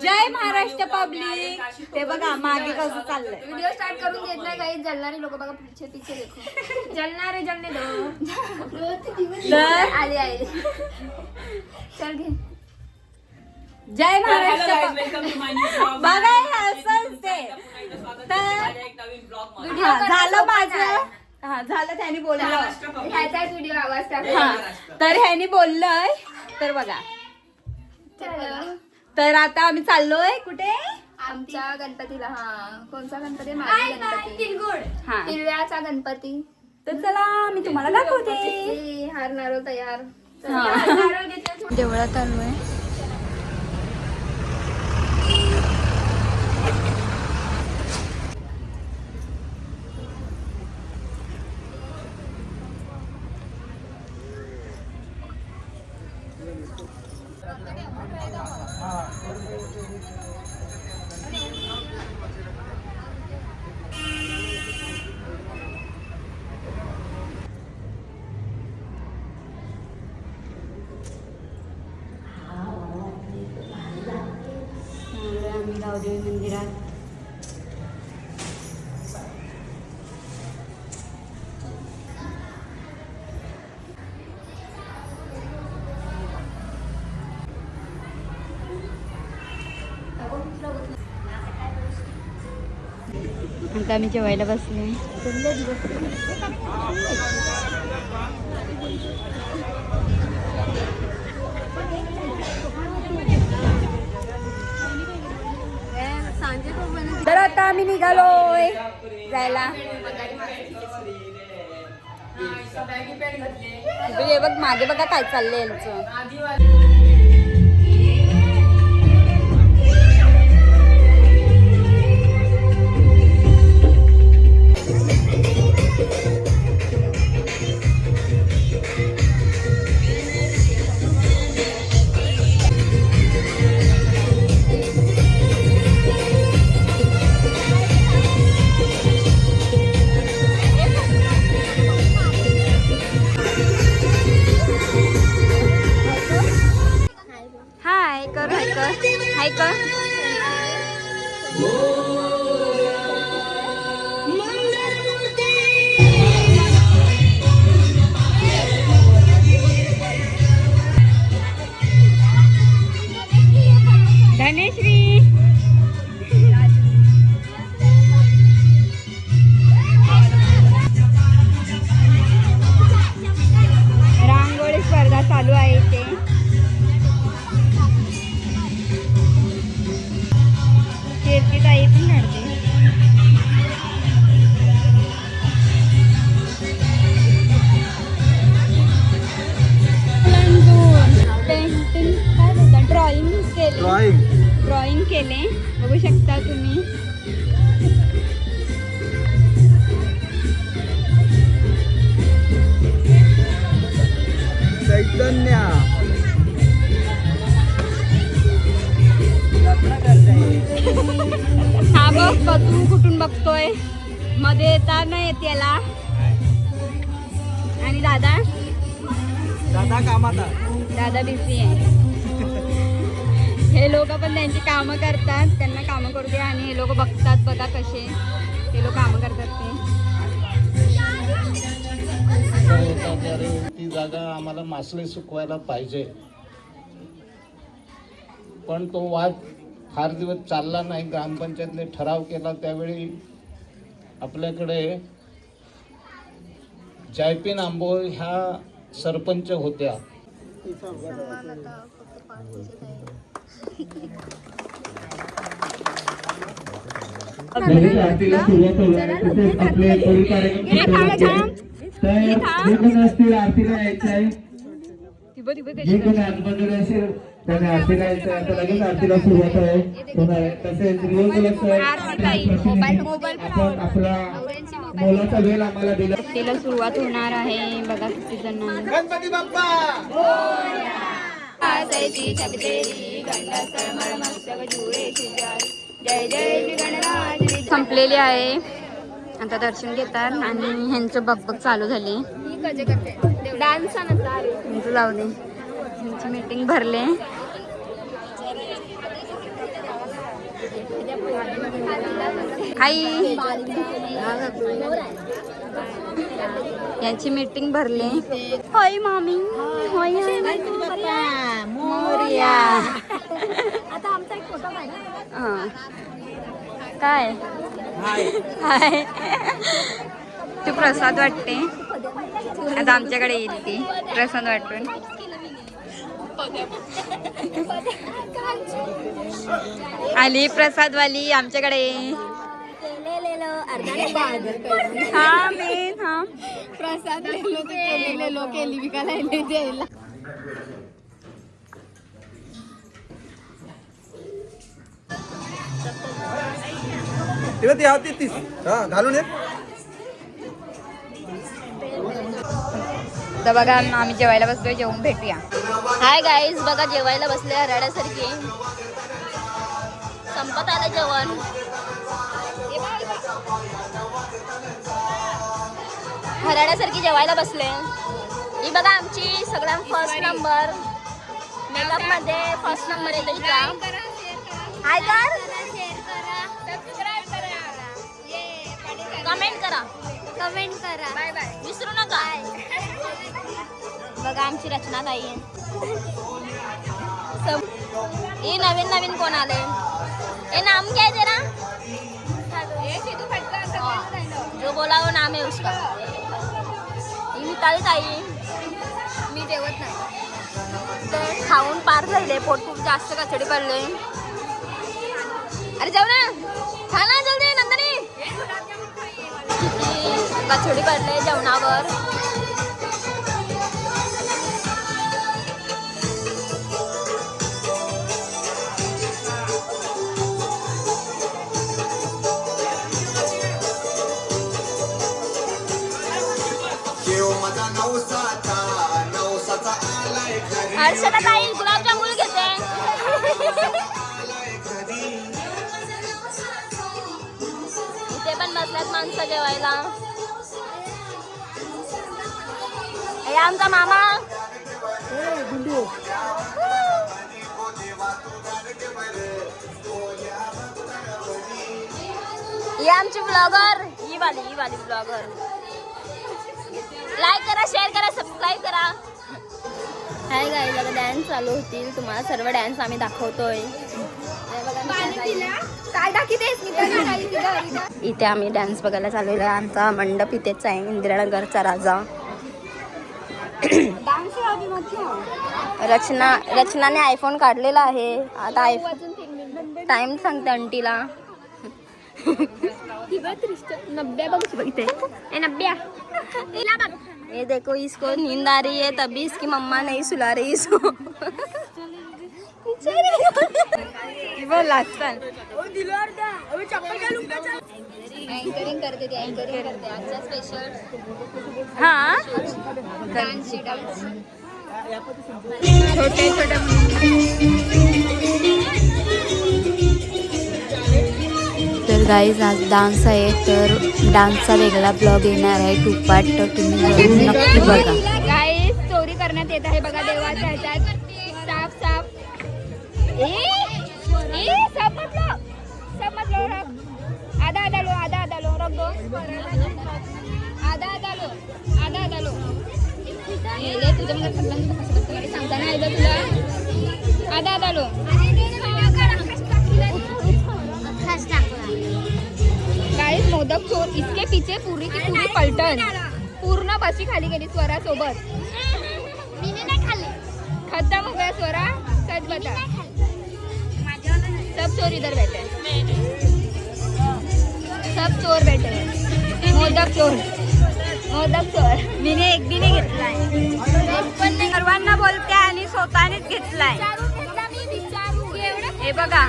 जय Maharashtra public. ते बघा मागे कसं चाललंय. व्हिडिओ स्टार्ट करून देत नाही काही. जलणारे लोक बघा पीछे पीछे देखो. जलणारे जलने दो. आले आले. चल घे. जय महाराष्ट्र. बघा असंच ते. झालं माझं. हा झालं त्याने बोललं. ह्याचाच व्हिडिओ आवाज हा टाकला. तर ह्याने बोललंय. तर बघा. तर आता आम्ही चाललोय कुठे. आमच्या गणपतीला. हा कोणता गणपती. माझा गणपती. हा तिळव्याचा गणपती. तर चला मी तुम्हाला दाखवते. हार नारळ तयार. हा. देवळात आलोय. आम्ही गावदेवी मंदिरात. आता आम्ही जेवायला बसले. तर आता आम्ही निघालोय जायला. हे बघ मागे बघा काय चाललंय यांचं. हाय कर हाय कर हाय कर. धनेश्री रांगोळी स्पर्धा चालू आहे इथे. ताई पण काढते. पेंटिंग काय बोलता. ड्रॉइंग केले बघू शकता तुम्ही. चैतन्य हा बघ तू कुठून बघतोय. मध्ये येता नाही येत याला. आणि दादा कामात. दादा बिझी आहे. हे लोक पण त्यांची कामं करतात. त्यांना कामं करू दे. आणि हे लोक बघतात बघा कसे ते लोक कामं करतात ते. ती जागा आम्हाला मासळे सुकवायला पाहिजे. पण तो वाद फार दिवस चालला नाही. ग्रामपंचायतने ठराव केला त्यावेळी आपल्याकडे जयपिन आंबोळ ह्या सरपंच होत्या. आरतीला यायचं आहे. जे कोणी आतमध्ये असेल त्याने आरतीला यायचं. आता लगेच आरतीला सुरुवात आहे. तसेच आपण आपला मोलाचा वेळ आम्हाला दिला. तिला सुरुवात होणार आहे बघा किती जणांना. गणपती बाप्पा संपलेली आहे. आता दर्शन घेतात आणि ह्यांचं बघबग चालू झाली. डान्स ह्यांचं जाऊ दे. ह्यांची मीटिंग भरले. हाय. यांची मीटिंग भरली. होय मामी. होय मोरया. आता आमचा एक फोटो काढ. हा. काय हाय. तू प्रसाद वाटते. आता आमच्याकडे येईल ती प्रसाद वाटून. आली प्रसादवाली आमच्याकडे. हा मेन हा प्रसाद लेलो केली विकायला द्यायला. घालून ये. तर बघा आम्ही जेवायला बसलोय. जेवून भेटूया. हाय गाईज, बघा जेवायला बसले हराड्यासारखी. संपत आलं जेवण. हराड्यासारखी जेवायला बसले. ही बघा आमची सगळ्यात फर्स्ट नंबर मेकअप मध्ये फर्स्ट नंबर येतो हिचा. हाय कर, कमेंट करा, बाय बाय विसरू नका. बघा आमची रचना ताई आहे. ये नवीन नवीन कोण आले. ये नाम क्या है तेरा? जो बोला वो नाम है उसका. ही मिताली ताई. मी जेवत नाही. खाऊन पार झाले. पोट खूप जास्त कचडी पडले. अरे जाऊ ना, खा ना जल्दी नंदनी. कचडी पडले जेवणावर. हर्षदा ताई गुलाबजामुन घेते. इथे पण बसल्यात माणसं जेवायला. हे आमचा मामा. ही आमची ब्लॉगर. ही वाली ब्लॉगर. लाईक करा, शेअर करा, सबस्क्राईब करा. हाय गाईज, आता डॅन्स चालू होतील. तुम्हाला सर्व डॅन्स आम्ही दाखवतोय. काय दाखवतेस? इथे आम्ही डॅन्स बघायला चाललेलो आहे. आमचा मंडप इथेच आहे, इंदिरानगरचा राजा. रचनाने आयफोन काढलेला आहे. आता आयफोन टाइम सांगते आंटीला. 90 ये देखो, इसको नींद आ रही है तभी इसकी मम्मा नहीं सुला रही इसको. एंकरिंग करते ती. एंकरिंग करते आजचा स्पेशल. हा डान्स. छोटे तर गाईज आज डान्स आहे. तर डान्सचा वेगळा ब्लॉग येणार आहे 2 पार्ट. तर तुम्ही नक्की बघा. गाईज चोरी करण्यात येत आहे बघा देवाच्या ह्याच्यात. साफ सब मत लो आधा लो रख दो. आधा लो ये तुझ्या मला सगळ्यांचं कसं कसं सांगता ना एकदा तुला. आधा लो. गाइस मोदक चोर. इसके पीछे पूरी की पूरी पलटन पूर्ण बशी खाली गेली स्वरा सोबत. खत्म हो गया स्वरा. सच बता. सब चोर इधर बैठे. सब चोर बैठे. मोदक चोर. मीने एक भी नाही घेतलाय. सर्वांना बोलते आणि स्वतःनेच घेतलाय. हे बघा.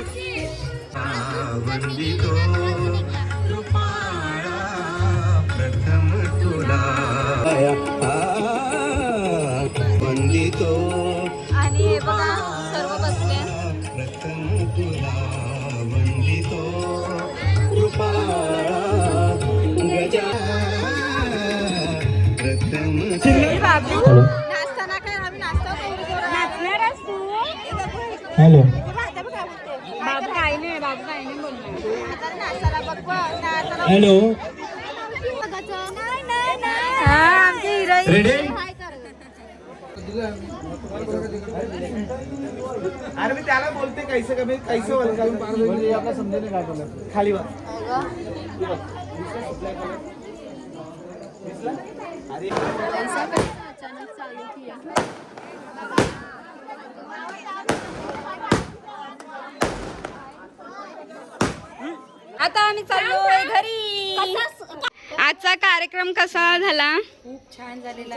आणि हे बघा सर्व बसले. बाबू नाचताना काय आम्ही नाचतो. नाचणारच तू. हॅलो. बाबू काही नाही बाबू काही नाही बोलणार. हॅलो आमची हिरोईन रेडी अरे मी त्याला बोलते कैसे कमी कैसे आपला समजेल काय बोलत खाली वा आता आम्ही चाललोय घरी. आजचा कार्यक्रम कसा झाला? खूप छान झाला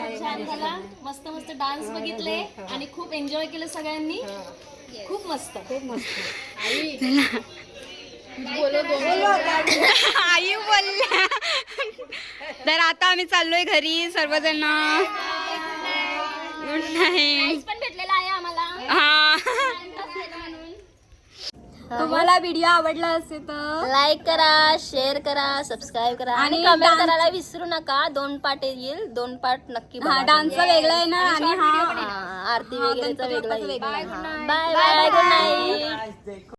मस्त मस्त डान्स बघितले आणि खूप एन्जॉय केलं सगळ्यांनी. खूप मस्त आई बोलल्या. तर आता आम्ही चाललोय घरी सर्वजण. Good night. पण भेटलेला आहे आम्हाला. हा तुम्हाला व्हिडिओ आवडला असेल तर लाईक करा, शेअर करा, सबस्क्राईब करा आणि कमेंट करायला विसरू नका. 2 पार्ट येईल, 2 पार्ट नक्की बघा. हा डान्स वेगळा येणार आणि हा आरती वगैरेचा वेगळा येईल. वेगळा. Bye bye, good night.